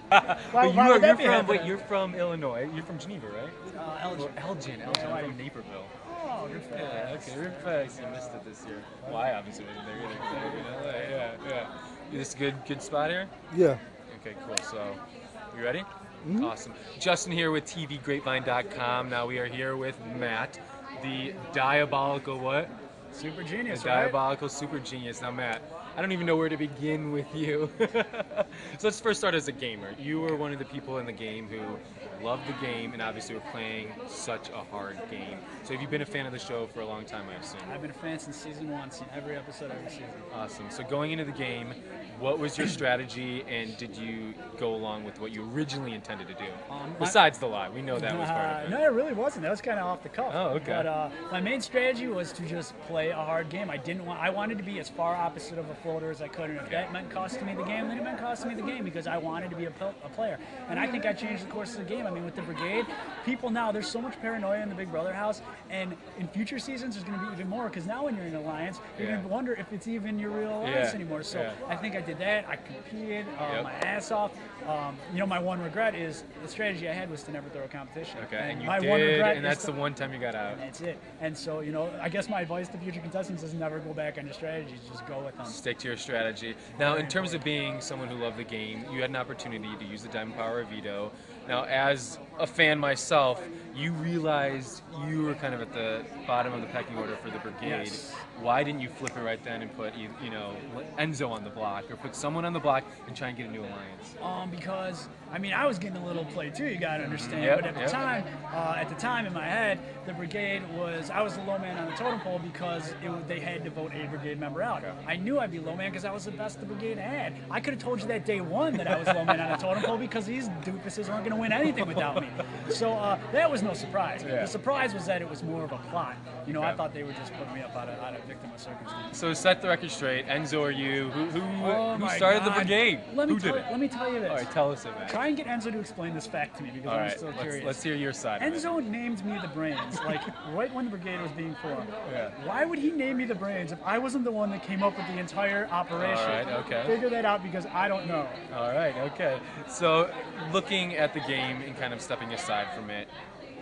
Why would that be happening? You're from Illinois. You're from Geneva, right? Elgin. Elgin. I'm from Naperville. Oh, good for you. Yeah, okay, Rick Facts, you missed it this year. Well, I obviously wasn't there either because I live in LA. Yeah. This good spot here? Yeah. Okay, cool. So, you ready? Awesome. Justin here with TVGrapevine.com. Now we are here with Matt, the diabolical what? Super genius, The diabolical super genius. Now, Matt, I don't even know where to begin with you. So let's first start as a gamer. You were one of the people in the game who loved the game and obviously were playing such a hard game. So have you been a fan of the show for a long time, I assume? I've been a fan since season 1, seen every episode, every season. Awesome. So going into the game, what was your strategy, and did you go along with what you originally intended to do? Besides the lie, we know that was part of it. No, it really wasn't. That was kind of off the cuff. Oh, okay. But my main strategy was to just play a hard game. I wanted to be as far opposite of a floater as I could, and if that meant costing me the game, then it meant costing me the game because I wanted to be a player. And I think I changed the course of the game. I mean, with the brigade, people now, there's so much paranoia in the Big Brother house, and in future seasons there's going to be even more because now when you're in an alliance, you're going to wonder if it's even your real alliance anymore. So I think I did that. I competed my ass off. My one regret is the strategy I had was to never throw a competition. Okay, and you my did, one regret and that's the one time you got out. And that's it. And so, I guess my advice to future contestants is never go back on your strategies. Just go with them. Stick to your strategy. Now, in terms of being someone who loved the game, you had an opportunity to use the Diamond Power of Veto. Now, as a fan myself, you realized you were kind of at the bottom of the pecking order for the brigade. Yes. Why didn't you flip it right then and put Enzo on the block, or put someone on the block and try and get a new alliance? Because I was getting a little play too. You got to understand. Yep, But at the time in my head, the brigade I was the low man on the totem pole because they had to vote a brigade member out. Okay. I knew I'd be low man because I was the best the brigade had. I could have told you that day one that I was low man on the totem pole because these doofuses weren't going to win anything without me. So that was no surprise. Yeah. The surprise was that it was more of a plot. I thought they were just putting me up out of victim of circumstance. So set the record straight. Enzo or you? Who my started the God. brigade? Who did it? Let me tell you this. All right, tell us it, man. Try and get Enzo to explain this fact to me because All I'm right, still curious. let's hear your side of it. Enzo named me the brains, right when the brigade was being formed. Yeah. Why would he name me the brains if I wasn't the one that came up with the entire operation? All right, okay. Figure that out because I don't know. All right, okay. So looking at the game and kind of stepping aside from it,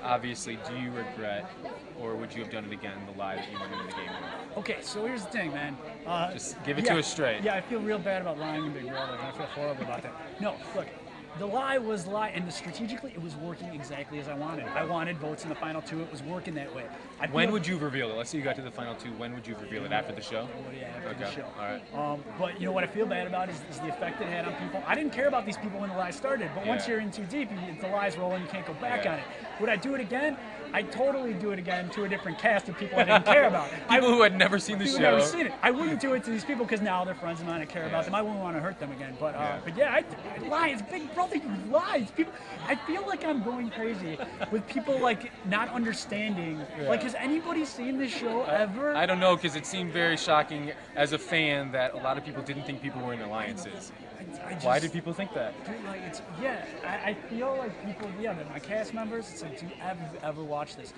obviously, do you regret, or would you have done it again, the lie that you went into the game with? Okay, so here's the thing, man. Just give it to us straight. Yeah, I feel real bad about lying in Big Brother, and I feel horrible about that. No, look. The lie was lie, and strategically it was working exactly as I wanted. I wanted votes in the final 2. It was working that way. When would you reveal it? Let's say you got to the final 2. When would you reveal it? After the show? After the show. All right. But what I feel bad about is the effect it had on people. I didn't care about these people when the lie started, but once you're in too deep, the lie's rolling, you can't go back on it. Would I do it again? I'd totally do it again to a different cast of people I didn't care about. People who had never seen the show. Never seen it. I wouldn't do it to these people because now they're friends of mine. I care about them. I wouldn't want to hurt them again. But I lie. It's Big Brother. You lies. People. I feel like I'm going crazy with people not understanding. Has anybody seen this show ever? I don't know, because it seemed very shocking as a fan that a lot of people didn't think people were in alliances. Why did people think that? I feel like people, my cast members, it's like, do you ever watch this?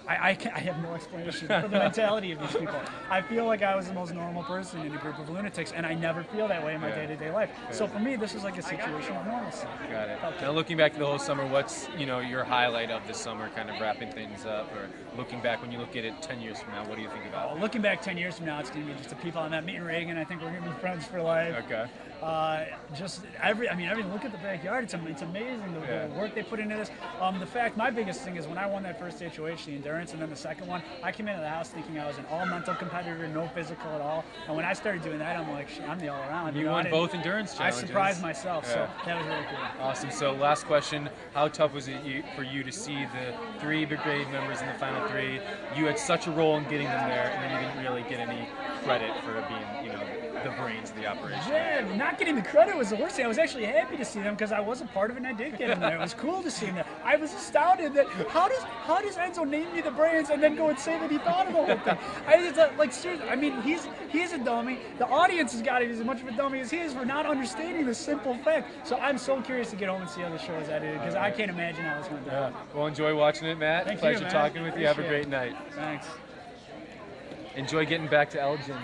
I have no explanation for the mentality of these people. I feel like I was the most normal person in a group of lunatics, and I never feel that way in my day-to-day life. So for me, this was like a situation of normalcy. Got it. Now, looking back to the whole summer, what's your highlight of the summer, kind of wrapping things up, or looking back when you look at it 10 years from now, what do you think about it? Looking back 10 years from now, it's going to be just the people I met meeting Reagan. I think we're going to be friends for life. Okay. Everything. Look at the backyard. It's amazing the work they put into this. My biggest thing is when I won that first HOH, the endurance, and then the second one, I came into the house thinking I was an all-mental competitor, no physical at all. And when I started doing that, I'm like, shit, I'm the all-around. You won both endurance challenges. I surprised myself, so that was really cool. Awesome. So last question, how tough was it for you to see the 3 brigade members in the final 3? You had such a role in getting them there, and then you didn't really get any credit for being, the brains of the operation. Yeah, not getting the credit was the worst thing. I was actually happy to see them because I wasn't part of it and I did get them there. It was cool to see them there. I was astounded that how does Enzo name me the brains and then go and say that he thought of the whole thing? Seriously, he's a dummy. The audience has got to be as much of a dummy as he is for not understanding the simple fact. So I'm so curious to get home and see how the show is edited because I can't imagine how this went down. Well, enjoy watching it, Matt. Thank Pleasure you, man. talking with you. Have a great night. Thanks. Enjoy getting back to Elgin.